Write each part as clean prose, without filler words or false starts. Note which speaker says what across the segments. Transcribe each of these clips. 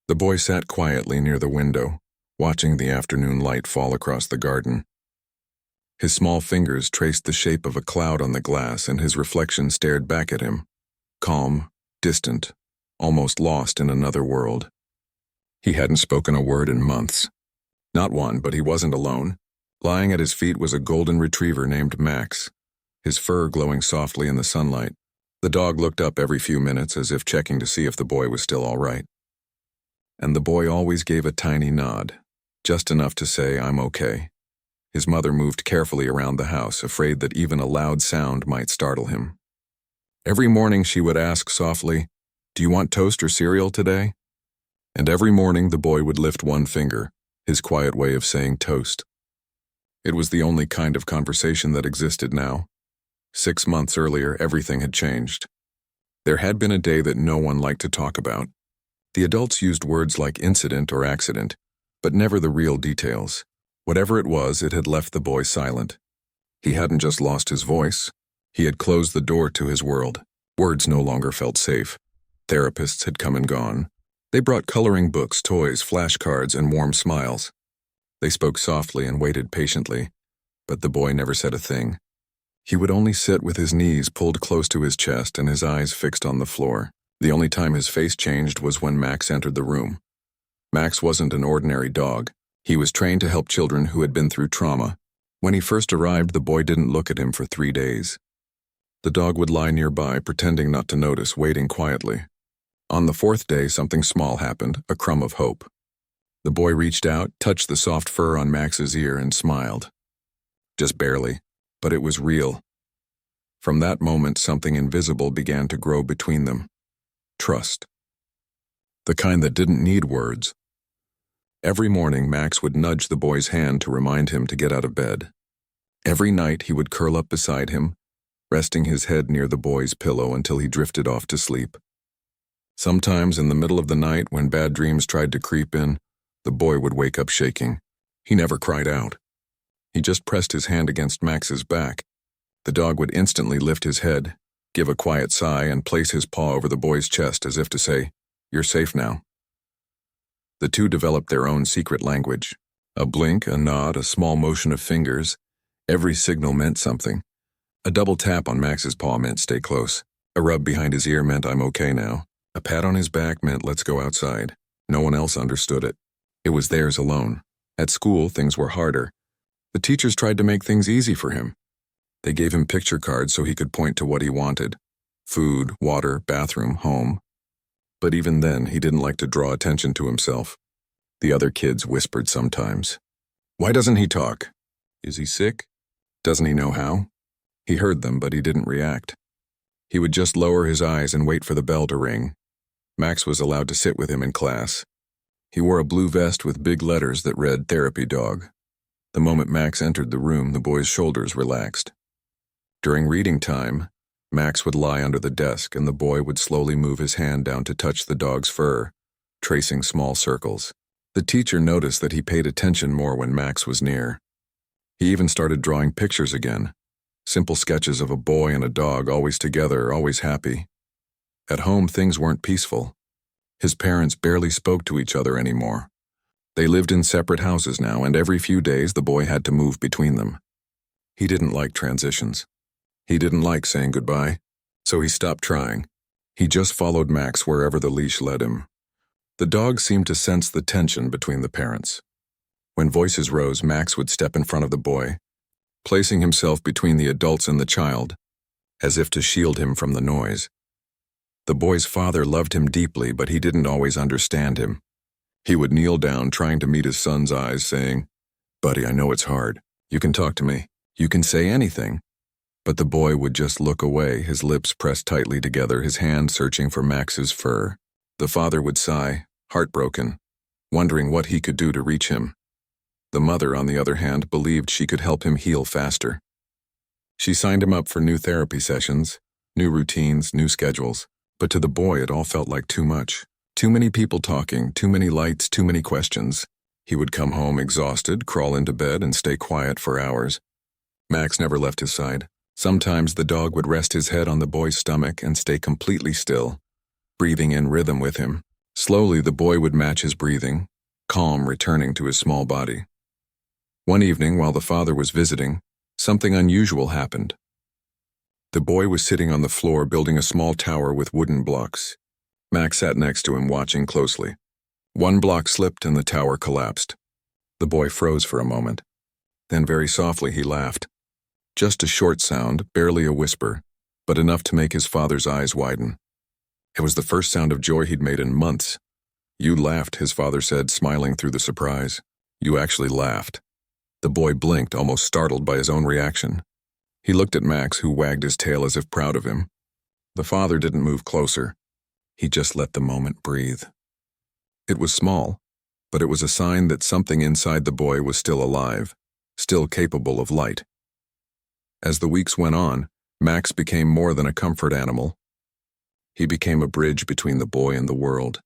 Speaker 1: The boy sat quietly near the window, watching the afternoon light fall across the garden. His small fingers traced the shape of a cloud on the glass, and his reflection stared back at him, calm, distant, almost lost in another world. He hadn't spoken a word in months. Not one, but he wasn't alone. Lying at his feet was a golden retriever named Max, his fur glowing softly in the sunlight. The dog looked up every few minutes as if checking to see if the boy was still all right. And the boy always gave a tiny nod, just enough to say, "I'm okay." His mother moved carefully around the house, afraid that even a loud sound might startle him. Every morning she would ask softly, "Do you want toast or cereal today?" And every morning the boy would lift one finger, his quiet way of saying toast. It was the only kind of conversation that existed now. 6 months earlier, everything had changed. There had been a day that no one liked to talk about. The adults used words like incident or accident, but never the real details. Whatever it was, it had left the boy silent. He hadn't just lost his voice. He had closed the door to his world. Words no longer felt safe. Therapists had come and gone. They brought coloring books, toys, flashcards, and warm smiles. They spoke softly and waited patiently, but the boy never said a thing. He would only sit with his knees pulled close to his chest and his eyes fixed on the floor. The only time his face changed was when Max entered the room. Max wasn't an ordinary dog. He was trained to help children who had been through trauma. When he first arrived, the boy didn't look at him for 3 days. The dog would lie nearby, pretending not to notice, waiting quietly. On the 4th day, something small happened, a crumb of hope. The boy reached out, touched the soft fur on Max's ear, and smiled. Just barely, but it was real. From that moment, something invisible began to grow between them. Trust. The kind that didn't need words. Every morning, Max would nudge the boy's hand to remind him to get out of bed. Every night, he would curl up beside him, resting his head near the boy's pillow until he drifted off to sleep. Sometimes, in the middle of the night, when bad dreams tried to creep in, the boy would wake up shaking. He never cried out. He just pressed his hand against Max's back. The dog would instantly lift his head, give a quiet sigh, and place his paw over the boy's chest as if to say, "You're safe now." The two developed their own secret language. A blink, a nod, a small motion of fingers. Every signal meant something. A double tap on Max's paw meant stay close. A rub behind his ear meant I'm okay now. A pat on his back meant let's go outside. No one else understood it. It was theirs alone. At school, things were harder. The teachers tried to make things easy for him. They gave him picture cards so he could point to what he wanted. Food, water, bathroom, home. But even then, he didn't like to draw attention to himself. The other kids whispered sometimes. "Why doesn't he talk? Is he sick? Doesn't he know how?" He heard them, but he didn't react. He would just lower his eyes and wait for the bell to ring. Max was allowed to sit with him in class. He wore a blue vest with big letters that read "Therapy Dog." The moment Max entered the room, the boy's shoulders relaxed. During reading time, Max would lie under the desk and the boy would slowly move his hand down to touch the dog's fur, tracing small circles. The teacher noticed that he paid attention more when Max was near. He even started drawing pictures again, simple sketches of a boy and a dog, always together, always happy. At home, things weren't peaceful. His parents barely spoke to each other anymore. They lived in separate houses now, and every few days the boy had to move between them. He didn't like transitions. He didn't like saying goodbye, so he stopped trying. He just followed Max wherever the leash led him. The dog seemed to sense the tension between the parents. When voices rose, Max would step in front of the boy, placing himself between the adults and the child, as if to shield him from the noise. The boy's father loved him deeply, but he didn't always understand him. He would kneel down, trying to meet his son's eyes, saying, "Buddy, I know it's hard. You can talk to me. You can say anything." But the boy would just look away, his lips pressed tightly together, his hand searching for Max's fur. The father would sigh, heartbroken, wondering what he could do to reach him. The mother, on the other hand, believed she could help him heal faster. She signed him up for new therapy sessions, new routines, new schedules. But to the boy, it all felt like too much. Too many people talking, too many lights, too many questions. He would come home exhausted, crawl into bed, and stay quiet for hours. Max never left his side. Sometimes the dog would rest his head on the boy's stomach and stay completely still, breathing in rhythm with him. Slowly, the boy would match his breathing, calm returning to his small body. One evening, while the father was visiting, something unusual happened. The boy was sitting on the floor building a small tower with wooden blocks. Max sat next to him watching closely. One block slipped and the tower collapsed. The boy froze for a moment. Then very softly he laughed. Just a short sound, barely a whisper, but enough to make his father's eyes widen. It was the first sound of joy he'd made in months. "You laughed," his father said, smiling through the surprise. "You actually laughed." The boy blinked, almost startled by his own reaction. He looked at Max, who wagged his tail as if proud of him. The father didn't move closer. He just let the moment breathe. It was small, but it was a sign that something inside the boy was still alive, still capable of light. As the weeks went on, Max became more than a comfort animal. He became a bridge between the boy and the world.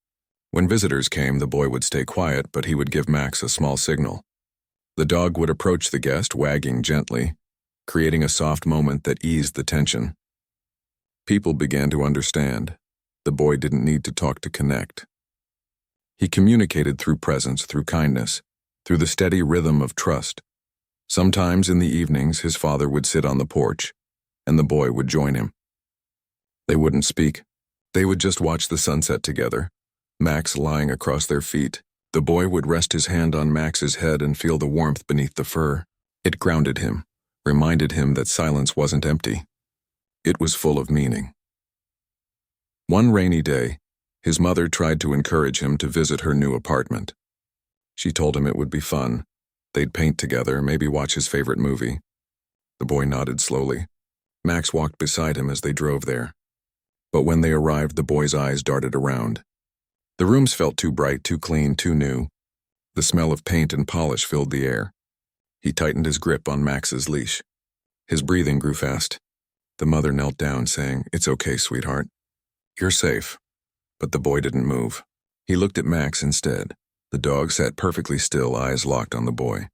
Speaker 1: When visitors came, the boy would stay quiet, but he would give Max a small signal. The dog would approach the guest, wagging gently, creating a soft moment that eased the tension. People began to understand. The boy didn't need to talk to connect. He communicated through presence, through kindness, through the steady rhythm of trust. Sometimes in the evenings, his father would sit on the porch, and the boy would join him. They wouldn't speak. They would just watch the sunset together, Max lying across their feet. The boy would rest his hand on Max's head and feel the warmth beneath the fur. It grounded him, reminded him that silence wasn't empty. It was full of meaning. One rainy day, his mother tried to encourage him to visit her new apartment. She told him it would be fun. They'd paint together, maybe watch his favorite movie. The boy nodded slowly. Max walked beside him as they drove there. But when they arrived, the boy's eyes darted around. The rooms felt too bright, too clean, too new. The smell of paint and polish filled the air. He tightened his grip on Max's leash. His breathing grew fast. The mother knelt down, saying, "It's okay, sweetheart. You're safe." But the boy didn't move. He looked at Max instead. The dog sat perfectly still, eyes locked on the boy.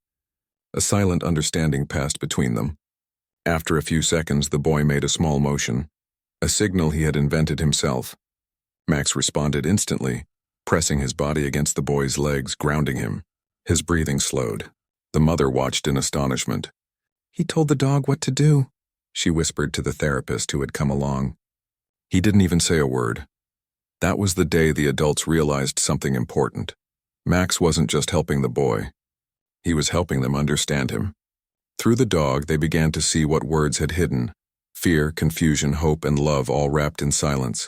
Speaker 1: A silent understanding passed between them. After a few seconds, the boy made a small motion, a signal he had invented himself. Max responded instantly, pressing his body against the boy's legs, grounding him. His breathing slowed. The mother watched in astonishment. "He told the dog what to do," she whispered to the therapist who had come along. He didn't even say a word. That was the day the adults realized something important. Max wasn't just helping the boy. He was helping them understand him. Through the dog, they began to see what words had hidden: fear, confusion, hope, and love, all wrapped in silence.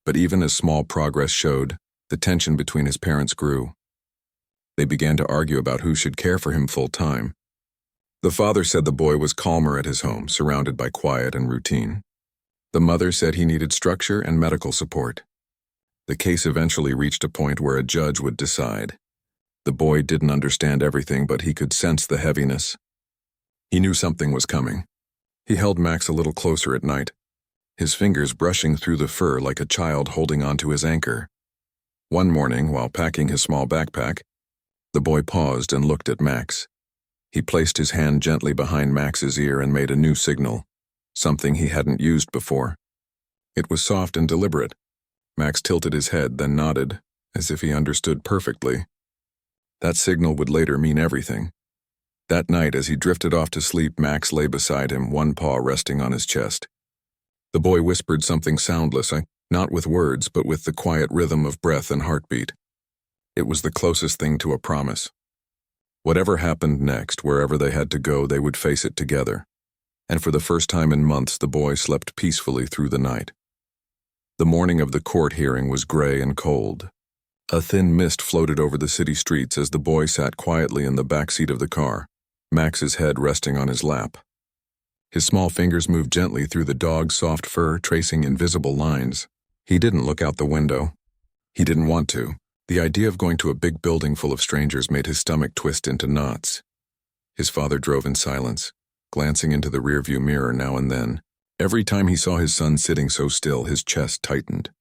Speaker 1: But even as small progress showed, the tension between his parents grew. They began to argue about who should care for him full time. The father said the boy was calmer at his home, surrounded by quiet and routine. The mother said he needed structure and medical support. The case eventually reached a point where a judge would decide. The boy didn't understand everything, but he could sense the heaviness. He knew something was coming. He held Max a little closer at night, his fingers brushing through the fur like a child holding onto his anchor. One morning, while packing his small backpack, the boy paused and looked at Max. He placed his hand gently behind Max's ear and made a new signal, something he hadn't used before. It was soft and deliberate. Max tilted his head, then nodded, as if he understood perfectly. That signal would later mean everything. That night, as he drifted off to sleep, Max lay beside him, one paw resting on his chest. The boy whispered something soundless, not with words, but with the quiet rhythm of breath and heartbeat. It was the closest thing to a promise. Whatever happened next, wherever they had to go, they would face it together. And for the first time in months, the boy slept peacefully through the night. The morning of the court hearing was gray and cold. A thin mist floated over the city streets as the boy sat quietly in the back seat of the car, Max's head resting on his lap. His small fingers moved gently through the dog's soft fur, tracing invisible lines. He didn't look out the window. He didn't want to. The idea of going to a big building full of strangers made his stomach twist into knots. His father drove in silence, glancing into the rearview mirror now and then. Every time he saw his son sitting so still, his chest tightened.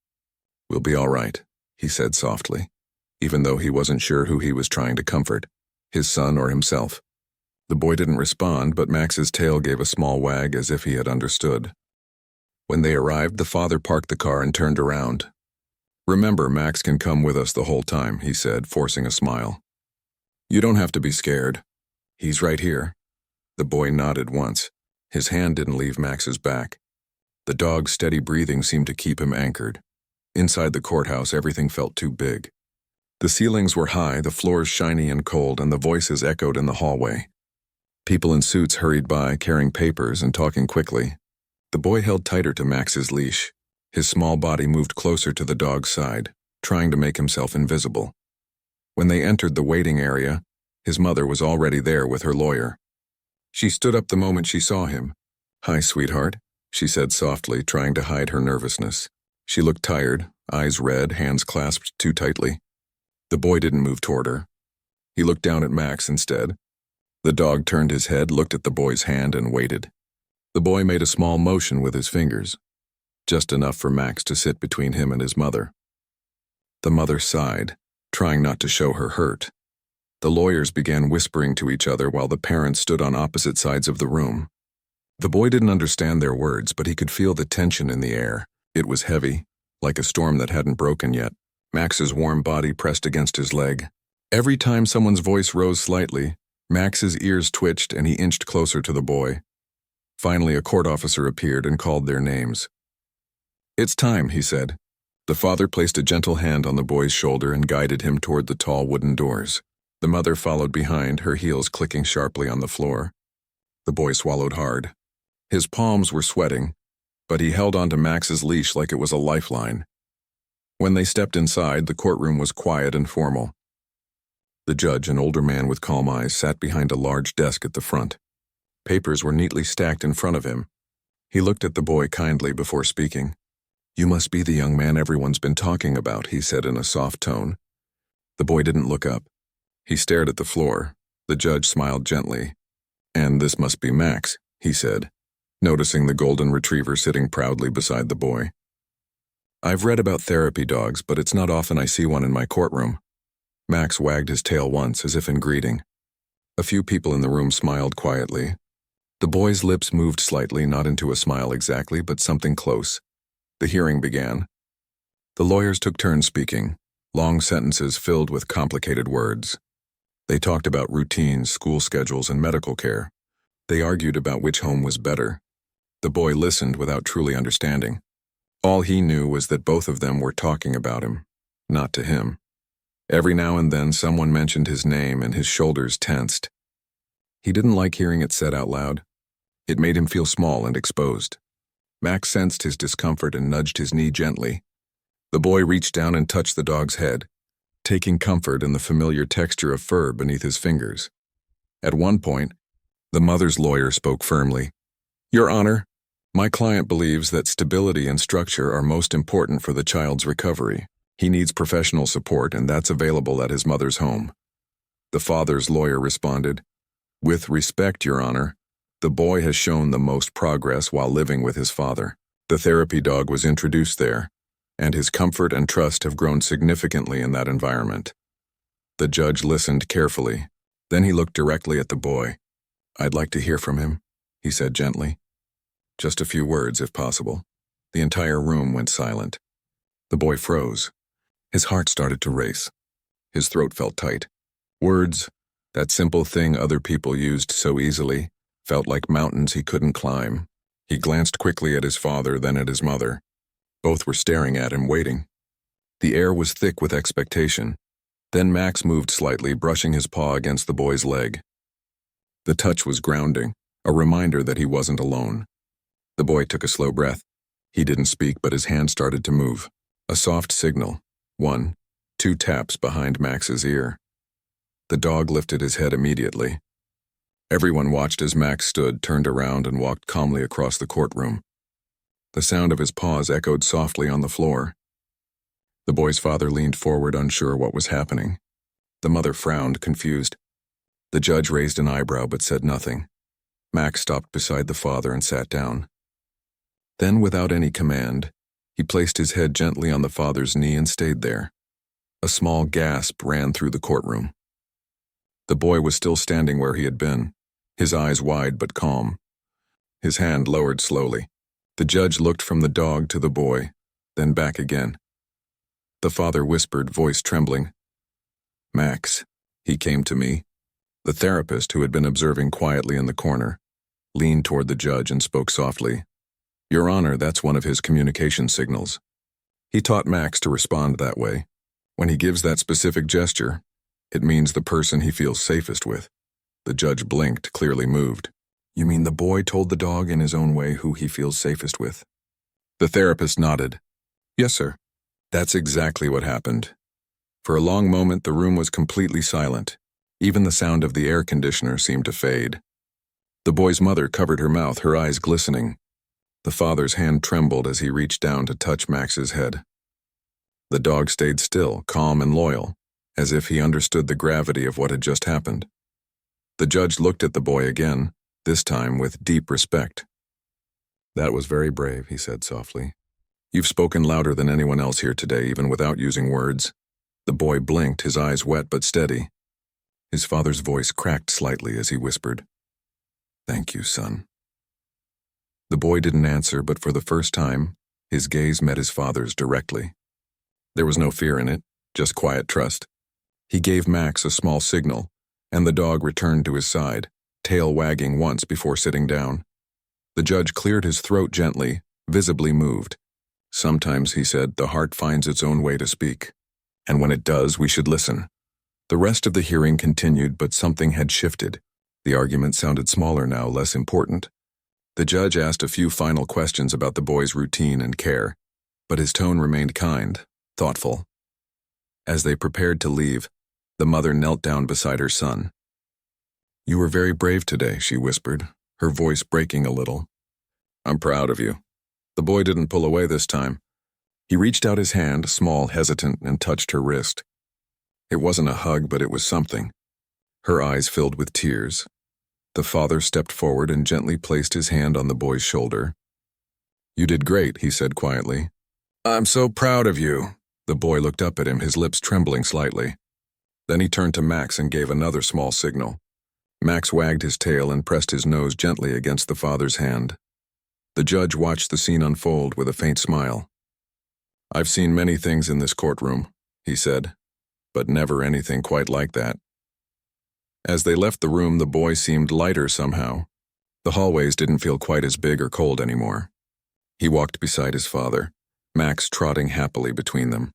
Speaker 1: "We'll be all right," he said softly, even though he wasn't sure who he was trying to comfort, his son or himself. The boy didn't respond, but Max's tail gave a small wag as if he had understood. When they arrived, the father parked the car and turned around. "Remember, Max can come with us the whole time," he said, forcing a smile. "You don't have to be scared. He's right here." The boy nodded once. His hand didn't leave Max's back. The dog's steady breathing seemed to keep him anchored. Inside the courthouse, everything felt too big. The ceilings were high, the floors shiny and cold, and the voices echoed in the hallway. People in suits hurried by, carrying papers and talking quickly. The boy held tighter to Max's leash. His small body moved closer to the dog's side, trying to make himself invisible. When they entered the waiting area, his mother was already there with her lawyer. She stood up the moment she saw him. "Hi, sweetheart," she said softly, trying to hide her nervousness. She looked tired, eyes red, hands clasped too tightly. The boy didn't move toward her. He looked down at Max instead. The dog turned his head, looked at the boy's hand, and waited. The boy made a small motion with his fingers, just enough for Max to sit between him and his mother. The mother sighed, trying not to show her hurt. The lawyers began whispering to each other while the parents stood on opposite sides of the room. The boy didn't understand their words, but he could feel the tension in the air. It was heavy, like a storm that hadn't broken yet. Max's warm body pressed against his leg. Every time someone's voice rose slightly, Max's ears twitched and he inched closer to the boy. Finally, a court officer appeared and called their names. "It's time," he said. The father placed a gentle hand on the boy's shoulder and guided him toward the tall wooden doors. The mother followed behind, her heels clicking sharply on the floor. The boy swallowed hard. His palms were sweating, but he held onto Max's leash like it was a lifeline. When they stepped inside, the courtroom was quiet and formal. The judge, an older man with calm eyes, sat behind a large desk at the front. Papers were neatly stacked in front of him. He looked at the boy kindly before speaking. "You must be the young man everyone's been talking about," he said in a soft tone. The boy didn't look up. He stared at the floor. The judge smiled gently. "And this must be Max," he said, noticing the golden retriever sitting proudly beside the boy. "I've read about therapy dogs, but it's not often I see one in my courtroom." Max wagged his tail once, as if in greeting. A few people in the room smiled quietly. The boy's lips moved slightly, not into a smile exactly, but something close. The hearing began. The lawyers took turns speaking, long sentences filled with complicated words. They talked about routines, school schedules, and medical care. They argued about which home was better. The boy listened without truly understanding. All he knew was that both of them were talking about him, not to him. Every now and then someone mentioned his name and his shoulders tensed. He didn't like hearing it said out loud. It made him feel small and exposed. Max sensed his discomfort and nudged his knee gently. The boy reached down and touched the dog's head, taking comfort in the familiar texture of fur beneath his fingers. At one point, the mother's lawyer spoke firmly. "Your Honor, my client believes that stability and structure are most important for the child's recovery. He needs professional support, and that's available at his mother's home." The father's lawyer responded, "With respect, Your Honor, the boy has shown the most progress while living with his father. The therapy dog was introduced there, and his comfort and trust have grown significantly in that environment." The judge listened carefully. Then he looked directly at the boy. "I'd like to hear from him," he said gently. "Just a few words, if possible." The entire room went silent. The boy froze. His heart started to race. His throat felt tight. Words, that simple thing other people used so easily, felt like mountains he couldn't climb. He glanced quickly at his father, then at his mother. Both were staring at him, waiting. The air was thick with expectation. Then Max moved slightly, brushing his paw against the boy's leg. The touch was grounding, a reminder that he wasn't alone. The boy took a slow breath. He didn't speak, but his hand started to move. A soft signal. 1, 2 taps behind Max's ear. The dog lifted his head immediately. Everyone watched as Max stood, turned around, and walked calmly across the courtroom. The sound of his paws echoed softly on the floor. The boy's father leaned forward, unsure what was happening. The mother frowned, confused. The judge raised an eyebrow but said nothing. Max stopped beside the father and sat down. Then, without any command, he placed his head gently on the father's knee and stayed there. A small gasp ran through the courtroom. The boy was still standing where he had been, his eyes wide but calm. His hand lowered slowly. The judge looked from the dog to the boy, then back again. The father whispered, voice trembling. Max. He came to me. The therapist, who had been observing quietly in the corner, leaned toward the judge and spoke softly. Your Honor, that's one of his communication signals. He taught Max to respond that way. When he gives that specific gesture, it means the person he feels safest with. The judge blinked, clearly moved. You mean the boy told the dog in his own way who he feels safest with? The therapist nodded. Yes, sir. That's exactly what happened. For a long moment, the room was completely silent. Even the sound of the air conditioner seemed to fade. The boy's mother covered her mouth, her eyes glistening. The father's hand trembled as he reached down to touch Max's head. The dog stayed still, calm and loyal, as if he understood the gravity of what had just happened. The judge looked at the boy again, this time with deep respect. That was very brave, he said softly. You've spoken louder than anyone else here today, even without using words. The boy blinked, his eyes wet but steady. His father's voice cracked slightly as he whispered, Thank you, son. The boy didn't answer, but for the first time, his gaze met his father's directly. There was no fear in it, just quiet trust. He gave Max a small signal, and the dog returned to his side, tail wagging once before sitting down. The judge cleared his throat gently, visibly moved. Sometimes, he said, the heart finds its own way to speak. And when it does, we should listen. The rest of the hearing continued, but something had shifted. The argument sounded smaller now, less important. The judge asked a few final questions about the boy's routine and care, but his tone remained kind, thoughtful. As they prepared to leave, the mother knelt down beside her son. You were very brave today, she whispered, her voice breaking a little. I'm proud of you. The boy didn't pull away this time. He reached out his hand, small, hesitant, and touched her wrist. It wasn't a hug, but it was something. Her eyes filled with tears. The father stepped forward and gently placed his hand on the boy's shoulder. You did great, he said quietly. I'm so proud of you. The boy looked up at him, his lips trembling slightly. Then he turned to Max and gave another small signal. Max wagged his tail and pressed his nose gently against the father's hand. The judge watched the scene unfold with a faint smile. I've seen many things in this courtroom, he said, but never anything quite like that. As they left the room, the boy seemed lighter somehow. The hallways didn't feel quite as big or cold anymore. He walked beside his father, Max trotting happily between them.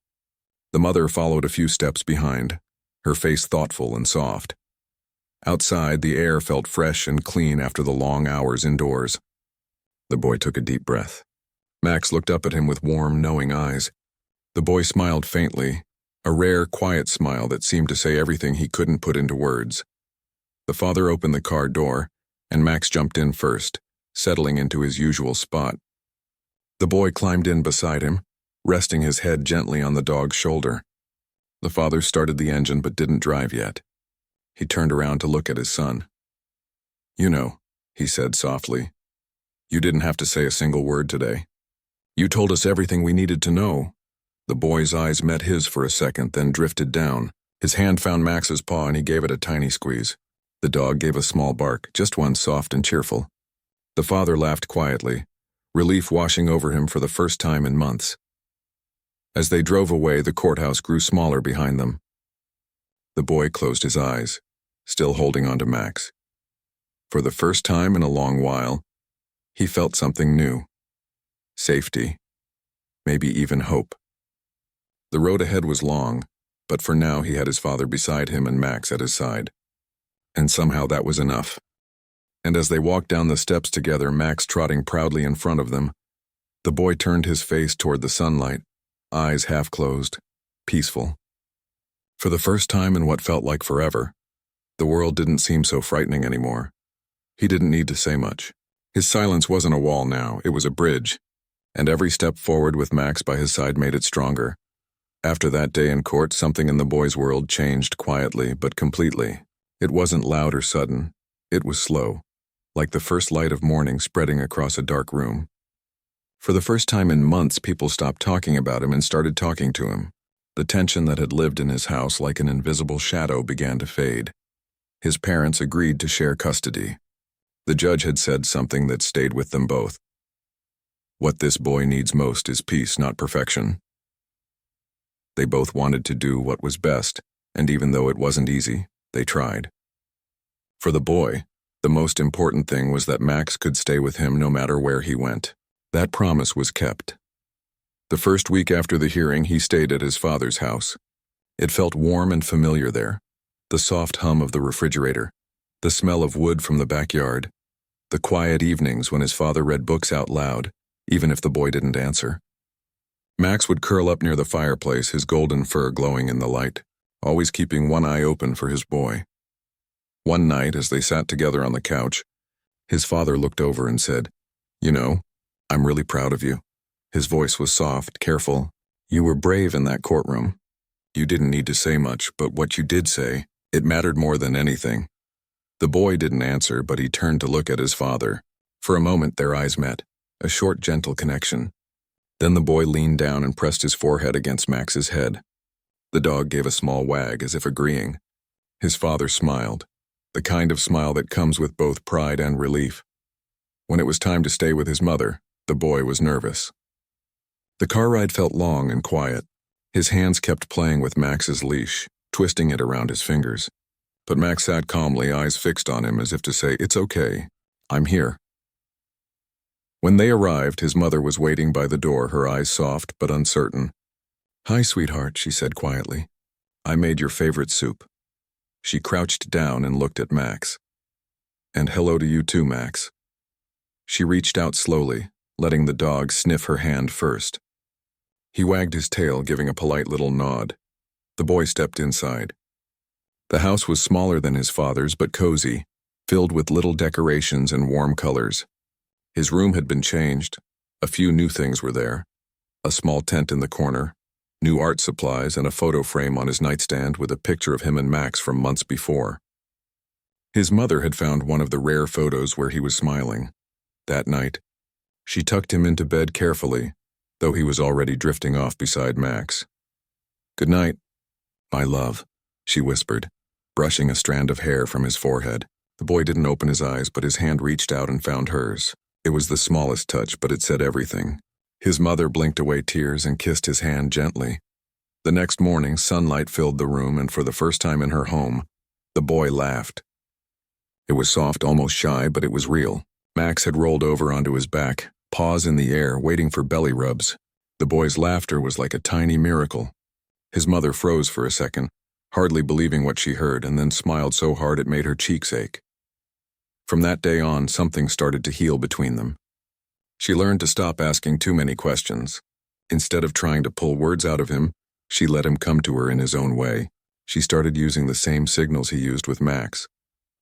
Speaker 1: The mother followed a few steps behind, her face thoughtful and soft. Outside, the air felt fresh and clean after the long hours indoors. The boy took a deep breath. Max looked up at him with warm, knowing eyes. The boy smiled faintly, a rare, quiet smile that seemed to say everything he couldn't put into words. The father opened the car door, and Max jumped in first, settling into his usual spot. The boy climbed in beside him, resting his head gently on the dog's shoulder. The father started the engine but didn't drive yet. He turned around to look at his son. You know, he said softly, you didn't have to say a single word today. You told us everything we needed to know. The boy's eyes met his for a second, then drifted down. His hand found Max's paw and he gave it a tiny squeeze. The dog gave a small bark, just one, soft and cheerful. The father laughed quietly, relief washing over him for the first time in months. As they drove away, the courthouse grew smaller behind them. The boy closed his eyes, still holding on to Max. For the first time in a long while, he felt something new. Safety. Maybe even hope. The road ahead was long, but for now he had his father beside him and Max at his side. And somehow that was enough. And as they walked down the steps together, Max trotting proudly in front of them, the boy turned his face toward the sunlight, eyes half closed, peaceful. For the first time in what felt like forever, the world didn't seem so frightening anymore. He didn't need to say much. His silence wasn't a wall now, it was a bridge, and every step forward with Max by his side made it stronger. After that day in court, something in the boy's world changed quietly but completely. It wasn't loud or sudden. It was slow, like the first light of morning spreading across a dark room. For the first time in months, people stopped talking about him and started talking to him. The tension that had lived in his house like an invisible shadow began to fade. His parents agreed to share custody. The judge had said something that stayed with them both. What this boy needs most is peace, not perfection. They both wanted to do what was best, and even though it wasn't easy, they tried. For the boy, the most important thing was that Max could stay with him no matter where he went. That promise was kept. The first week after the hearing, he stayed at his father's house. It felt warm and familiar there. The soft hum of the refrigerator, the smell of wood from the backyard, the quiet evenings when his father read books out loud, even if the boy didn't answer. Max would curl up near the fireplace, his golden fur glowing in the light, always keeping one eye open for his boy. One night, as they sat together on the couch, his father looked over and said, "You know, I'm really proud of you." His voice was soft, careful. "You were brave in that courtroom. You didn't need to say much, but what you did say, it mattered more than anything." The boy didn't answer, but he turned to look at his father. For a moment, their eyes met, a short, gentle connection. Then the boy leaned down and pressed his forehead against Max's head. The dog gave a small wag, as if agreeing. His father smiled, the kind of smile that comes with both pride and relief. When it was time to stay with his mother, the boy was nervous. The car ride felt long and quiet. His hands kept playing with Max's leash, twisting it around his fingers. But Max sat calmly, eyes fixed on him as if to say, "It's okay. I'm here." When they arrived, his mother was waiting by the door, her eyes soft but uncertain. "Hi, sweetheart," she said quietly. "I made your favorite soup." She crouched down and looked at Max. "And hello to you too, Max." She reached out slowly, letting the dog sniff her hand first. He wagged his tail, giving a polite little nod. The boy stepped inside. The house was smaller than his father's, but cozy, filled with little decorations and warm colors. His room had been changed. A few new things were there. A small tent in the corner, new art supplies, and a photo frame on his nightstand with a picture of him and Max from months before. His mother had found one of the rare photos where he was smiling. That night, she tucked him into bed carefully, though he was already drifting off beside Max. "Good night, my love," she whispered, brushing a strand of hair from his forehead. The boy didn't open his eyes, but his hand reached out and found hers. It was the smallest touch, but it said everything. His mother blinked away tears and kissed his hand gently. The next morning, sunlight filled the room, and for the first time in her home, the boy laughed. It was soft, almost shy, but it was real. Max had rolled over onto his back, paws in the air, waiting for belly rubs. The boy's laughter was like a tiny miracle. His mother froze for a second, hardly believing what she heard, and then smiled so hard it made her cheeks ache. From that day on, something started to heal between them. She learned to stop asking too many questions. Instead of trying to pull words out of him, she let him come to her in his own way. She started using the same signals he used with Max.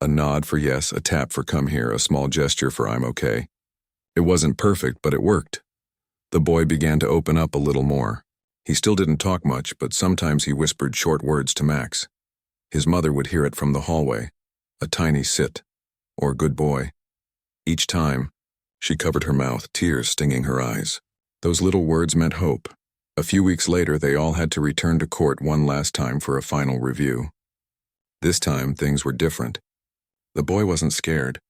Speaker 1: A nod for yes, a tap for come here, a small gesture for I'm okay. It wasn't perfect, but it worked. The boy began to open up a little more. He still didn't talk much, but sometimes he whispered short words to Max. His mother would hear it from the hallway, a tiny sit, or good boy. Each time, she covered her mouth, tears stinging her eyes. Those little words meant hope. A few weeks later, they all had to return to court one last time for a final review. This time, things were different. The boy wasn't scared.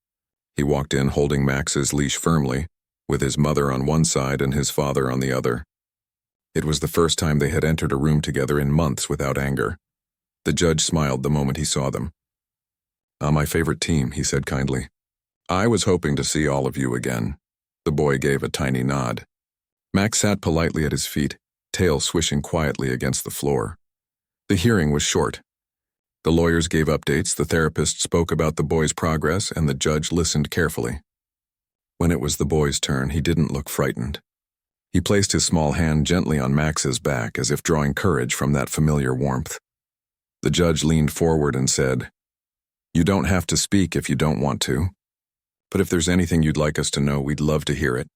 Speaker 1: He walked in holding Max's leash firmly, with his mother on one side and his father on the other. It was the first time they had entered a room together in months without anger. The judge smiled the moment he saw them. My favorite team," he said kindly. "I was hoping to see all of you again." The boy gave a tiny nod. Max sat politely at his feet, tail swishing quietly against the floor. The hearing was short. The lawyers gave updates, the therapist spoke about the boy's progress, and the judge listened carefully. When it was the boy's turn, he didn't look frightened. He placed his small hand gently on Max's back, as if drawing courage from that familiar warmth. The judge leaned forward and said, "You don't have to speak if you don't want to. But if there's anything you'd like us to know, we'd love to hear it."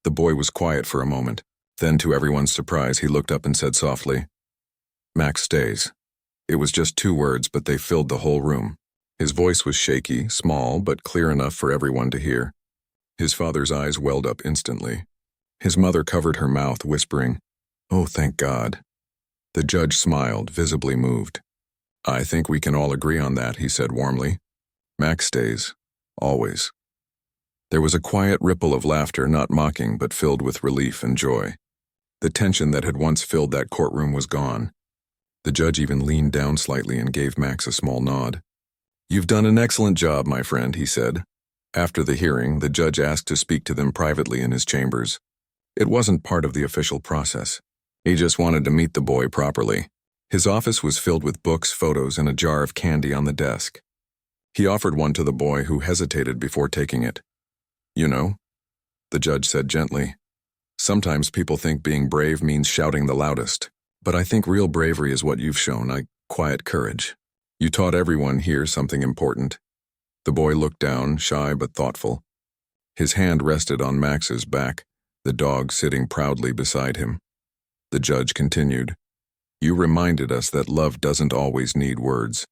Speaker 1: The boy was quiet for a moment. Then, to everyone's surprise, he looked up and said softly, "Max stays." It was just 2 words, but they filled the whole room. His voice was shaky, small, but clear enough for everyone to hear. His father's eyes welled up instantly. His mother covered her mouth, whispering, "Oh, thank God." The judge smiled, visibly moved. "I think we can all agree on that," he said warmly. "Max stays. Always." There was a quiet ripple of laughter, not mocking, but filled with relief and joy. The tension that had once filled that courtroom was gone. The judge even leaned down slightly and gave Max a small nod. "You've done an excellent job, my friend," he said. After the hearing, the judge asked to speak to them privately in his chambers. It wasn't part of the official process. He just wanted to meet the boy properly. His office was filled with books, photos, and a jar of candy on the desk. He offered one to the boy, who hesitated before taking it. "You know," the judge said gently, "sometimes people think being brave means shouting the loudest. But I think real bravery is what you've shown, a quiet courage. You taught everyone here something important." The boy looked down, shy but thoughtful. His hand rested on Max's back, the dog sitting proudly beside him. The judge continued, "You reminded us that love doesn't always need words.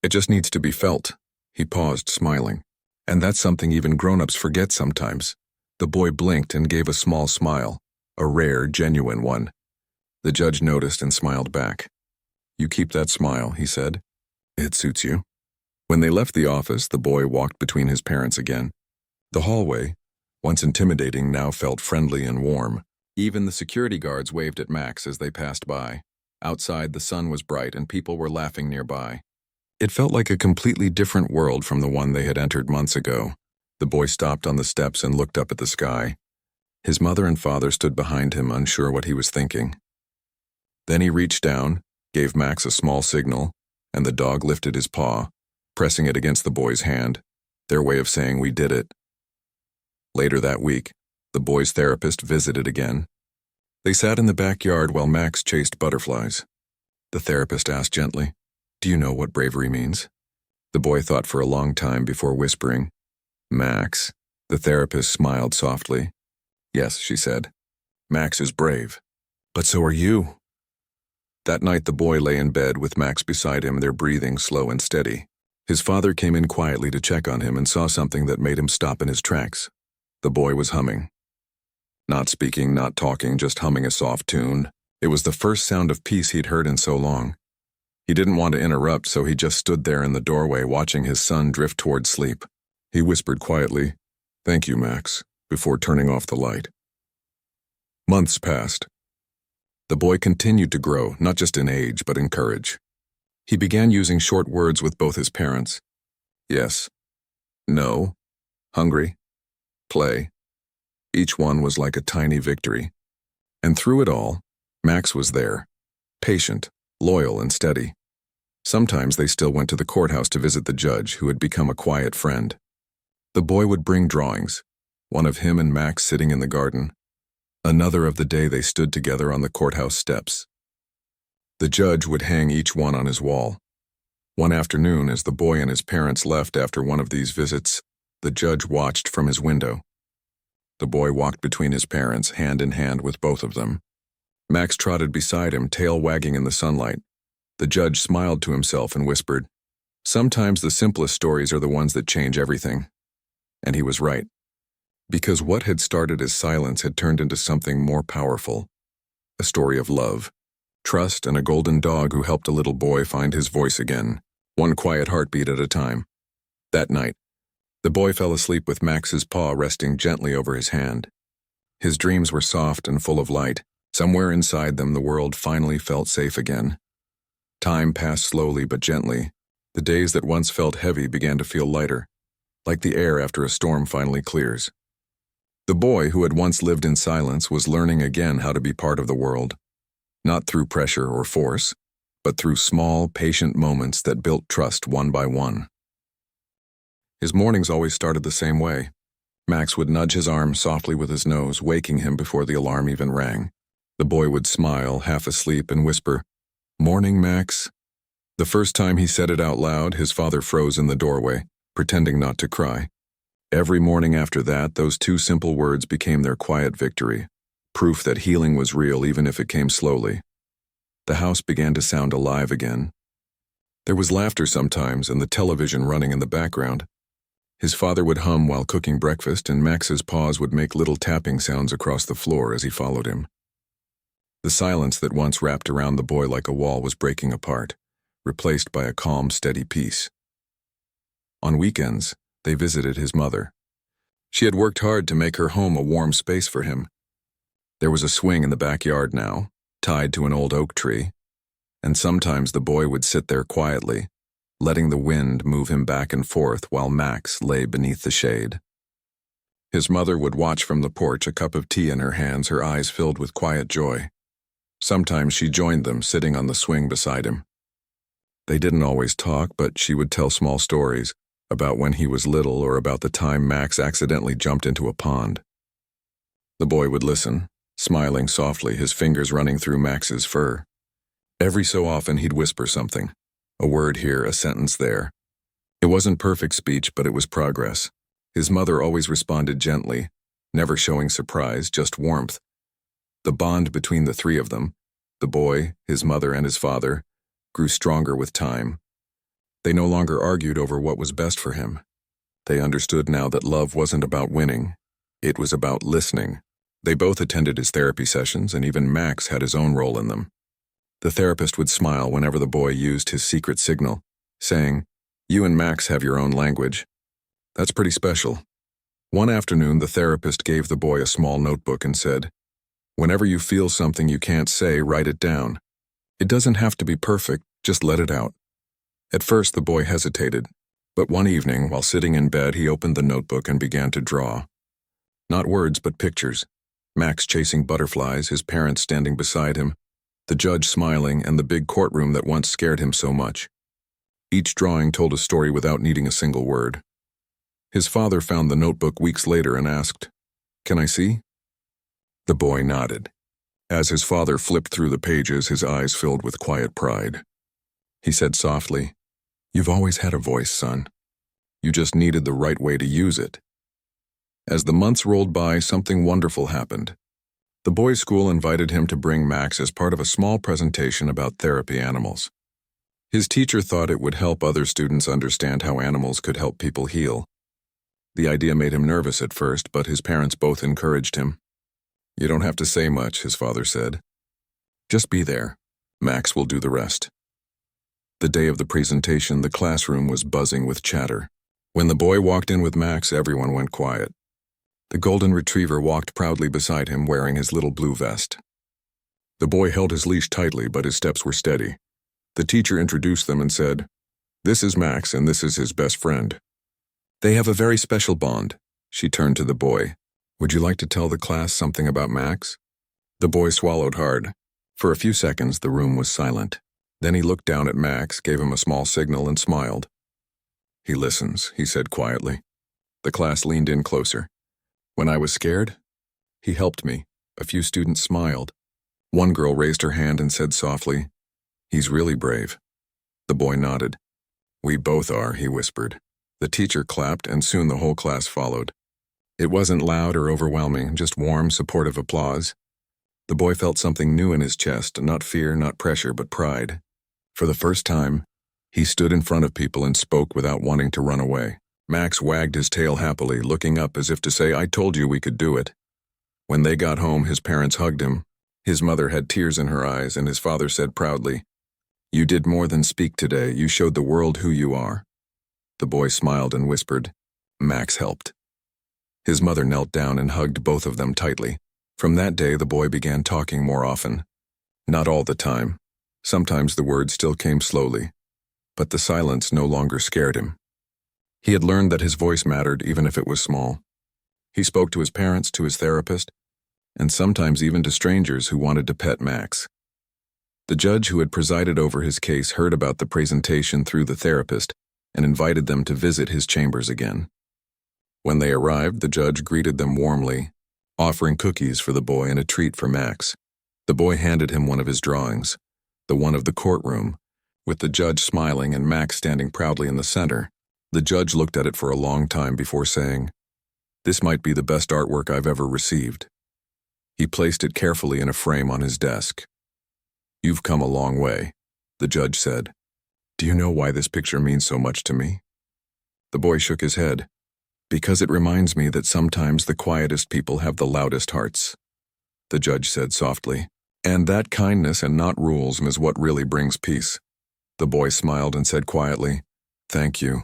Speaker 1: It just needs to be felt." He paused, smiling. "And that's something even grown-ups forget sometimes." The boy blinked and gave a small smile, a rare, genuine one. The judge noticed and smiled back. "You keep that smile," he said. "It suits you." When they left the office, the boy walked between his parents again. The hallway, once intimidating, now felt friendly and warm. Even the security guards waved at Max as they passed by. Outside, the sun was bright and people were laughing nearby. It felt like a completely different world from the one they had entered months ago. The boy stopped on the steps and looked up at the sky. His mother and father stood behind him, unsure what he was thinking. Then he reached down, gave Max a small signal, and the dog lifted his paw, pressing it against the boy's hand, their way of saying, "We did it." Later that week, the boy's therapist visited again. They sat in the backyard while Max chased butterflies. The therapist asked gently, "Do you know what bravery means?" The boy thought for a long time before whispering, "Max." The therapist smiled softly. "Yes," she said. "Max is brave. But so are you." That night the boy lay in bed with Max beside him, their breathing slow and steady. His father came in quietly to check on him and saw something that made him stop in his tracks. The boy was humming. Not speaking, not talking, just humming a soft tune. It was the first sound of peace he'd heard in so long. He didn't want to interrupt, so he just stood there in the doorway watching his son drift toward sleep. He whispered quietly, "Thank you, Max," before turning off the light. Months passed. The boy continued to grow, not just in age, but in courage. He began using short words with both his parents. Yes, no, hungry, play. Each one was like a tiny victory. And through it all, Max was there, patient, loyal, and steady. Sometimes they still went to the courthouse to visit the judge, who had become a quiet friend. The boy would bring drawings, one of him and Max sitting in the garden, another of the day they stood together on the courthouse steps. The judge would hang each one on his wall. One afternoon, as the boy and his parents left after one of these visits, the judge watched from his window. The boy walked between his parents, hand in hand with both of them. Max trotted beside him, tail wagging in the sunlight. The judge smiled to himself and whispered, "Sometimes the simplest stories are the ones that change everything." And he was right. Because what had started as silence had turned into something more powerful. A story of love, trust, and a golden dog who helped a little boy find his voice again, one quiet heartbeat at a time. That night, the boy fell asleep with Max's paw resting gently over his hand. His dreams were soft and full of light. Somewhere inside them, the world finally felt safe again. Time passed slowly but gently. The days that once felt heavy began to feel lighter, like the air after a storm finally clears. The boy, who had once lived in silence, was learning again how to be part of the world, not through pressure or force, but through small, patient moments that built trust one by one. His mornings always started the same way. Max would nudge his arm softly with his nose, waking him before the alarm even rang. The boy would smile, half asleep, and whisper, "Morning, Max." The first time he said it out loud, his father froze in the doorway, pretending not to cry. Every morning after that, those two simple words became their quiet victory, proof that healing was real even if it came slowly. The house began to sound alive again. There was laughter sometimes and the television running in the background. His father would hum while cooking breakfast, and Max's paws would make little tapping sounds across the floor as he followed him. The silence that once wrapped around the boy like a wall was breaking apart, replaced by a calm, steady peace. On weekends, they visited his mother. She had worked hard to make her home a warm space for him. There was a swing in the backyard now, tied to an old oak tree, and sometimes the boy would sit there quietly, letting the wind move him back and forth while Max lay beneath the shade. His mother would watch from the porch, a cup of tea in her hands, her eyes filled with quiet joy. Sometimes she joined them, sitting on the swing beside him. They didn't always talk, but she would tell small stories about when he was little or about the time Max accidentally jumped into a pond. The boy would listen, smiling softly, his fingers running through Max's fur. Every so often he'd whisper something, a word here, a sentence there. It wasn't perfect speech, but it was progress. His mother always responded gently, never showing surprise, just warmth. The bond between the three of them, the boy, his mother, and his father, grew stronger with time. They no longer argued over what was best for him. They understood now that love wasn't about winning. It was about listening. They both attended his therapy sessions, and even Max had his own role in them. The therapist would smile whenever the boy used his secret signal, saying, "You and Max have your own language. That's pretty special." One afternoon, the therapist gave the boy a small notebook and said, "Whenever you feel something you can't say, write it down. It doesn't have to be perfect, just let it out." At first, the boy hesitated, but one evening, while sitting in bed, he opened the notebook and began to draw. Not words, but pictures. Max chasing butterflies, his parents standing beside him, the judge smiling, and the big courtroom that once scared him so much. Each drawing told a story without needing a single word. His father found the notebook weeks later and asked, "Can I see?" The boy nodded. As his father flipped through the pages, his eyes filled with quiet pride. He said softly, "You've always had a voice, son. You just needed the right way to use it." As the months rolled by, something wonderful happened. The boys' school invited him to bring Max as part of a small presentation about therapy animals. His teacher thought it would help other students understand how animals could help people heal. The idea made him nervous at first, but his parents both encouraged him. "You don't have to say much," his father said. "Just be there. Max will do the rest." The day of the presentation, the classroom was buzzing with chatter. When the boy walked in with Max, everyone went quiet. The golden retriever walked proudly beside him, wearing his little blue vest. The boy held his leash tightly, but his steps were steady. The teacher introduced them and said, "This is Max, and this is his best friend. They have a very special bond." She turned to the boy. "Would you like to tell the class something about Max?" The boy swallowed hard. For a few seconds, the room was silent. Then he looked down at Max, gave him a small signal, and smiled. "He listens," he said quietly. The class leaned in closer. "When I was scared, he helped me." A few students smiled. One girl raised her hand and said softly, "He's really brave." The boy nodded. "We both are," he whispered. The teacher clapped, and soon the whole class followed. It wasn't loud or overwhelming, just warm, supportive applause. The boy felt something new in his chest, not fear, not pressure, but pride. For the first time, he stood in front of people and spoke without wanting to run away. Max wagged his tail happily, looking up as if to say, "I told you we could do it." When they got home, his parents hugged him. His mother had tears in her eyes, and his father said proudly, "You did more than speak today. You showed the world who you are." The boy smiled and whispered, "Max helped." His mother knelt down and hugged both of them tightly. From that day, the boy began talking more often. Not all the time. Sometimes the words still came slowly. But the silence no longer scared him. He had learned that his voice mattered, even if it was small. He spoke to his parents, to his therapist, and sometimes even to strangers who wanted to pet Max. The judge who had presided over his case heard about the presentation through the therapist and invited them to visit his chambers again. When they arrived, the judge greeted them warmly, offering cookies for the boy and a treat for Max. The boy handed him one of his drawings, the one of the courtroom, with the judge smiling and Max standing proudly in the center. The judge looked at it for a long time before saying, "This might be the best artwork I've ever received." He placed it carefully in a frame on his desk. "You've come a long way," the judge said. "Do you know why this picture means so much to me?" The boy shook his head. "Because it reminds me that sometimes the quietest people have the loudest hearts," the judge said softly. "And that kindness and not rules is what really brings peace." The boy smiled and said quietly, "Thank you."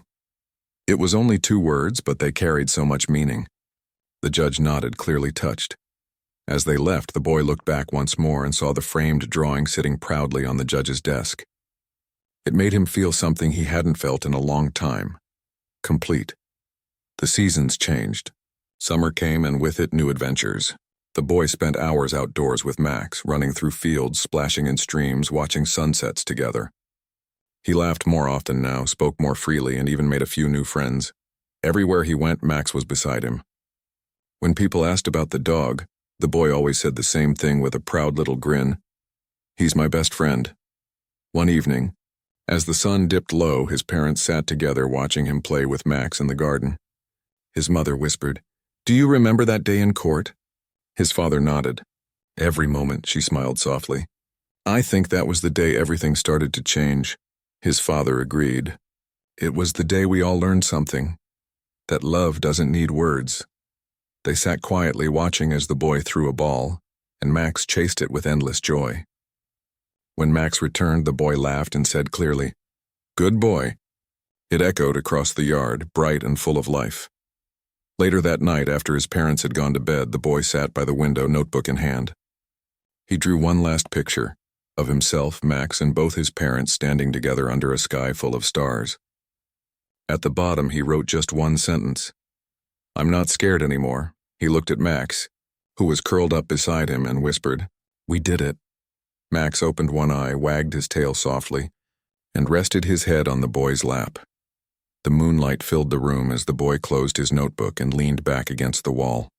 Speaker 1: It was only 2 words, but they carried so much meaning. The judge nodded, clearly touched. As they left, the boy looked back once more and saw the framed drawing sitting proudly on the judge's desk. It made him feel something he hadn't felt in a long time. Complete. The seasons changed. Summer came, and with it, new adventures. The boy spent hours outdoors with Max, running through fields, splashing in streams, watching sunsets together. He laughed more often now, spoke more freely, and even made a few new friends. Everywhere he went, Max was beside him. When people asked about the dog, the boy always said the same thing with a proud little grin. "He's my best friend." One evening, as the sun dipped low, his parents sat together watching him play with Max in the garden. His mother whispered, "Do you remember that day in court?" His father nodded. "Every moment," she smiled softly. "I think that was the day everything started to change." His father agreed. "It was the day we all learned something, that love doesn't need words." They sat quietly watching as the boy threw a ball, and Max chased it with endless joy. When Max returned, the boy laughed and said clearly, "Good boy." It echoed across the yard, bright and full of life. Later that night, after his parents had gone to bed, the boy sat by the window, notebook in hand. He drew one last picture of himself, Max, and both his parents standing together under a sky full of stars. At the bottom, he wrote just one sentence. "I'm not scared anymore." He looked at Max, who was curled up beside him, and whispered, "We did it." Max opened one eye, wagged his tail softly, and rested his head on the boy's lap. The moonlight filled the room as the boy closed his notebook and leaned back against the wall.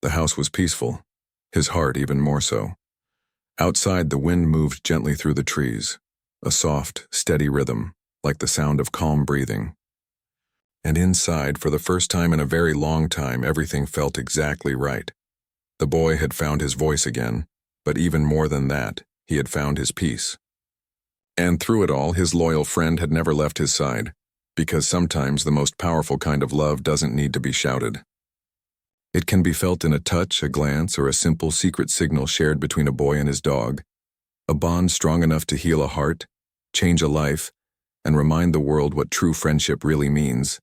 Speaker 1: The house was peaceful, his heart even more so. Outside, the wind moved gently through the trees, a soft, steady rhythm, like the sound of calm breathing. And inside, for the first time in a very long time, everything felt exactly right. The boy had found his voice again, but even more than that, he had found his peace. And through it all, his loyal friend had never left his side, because sometimes the most powerful kind of love doesn't need to be shouted. It can be felt in a touch, a glance, or a simple secret signal shared between a boy and his dog, a bond strong enough to heal a heart, change a life, and remind the world what true friendship really means.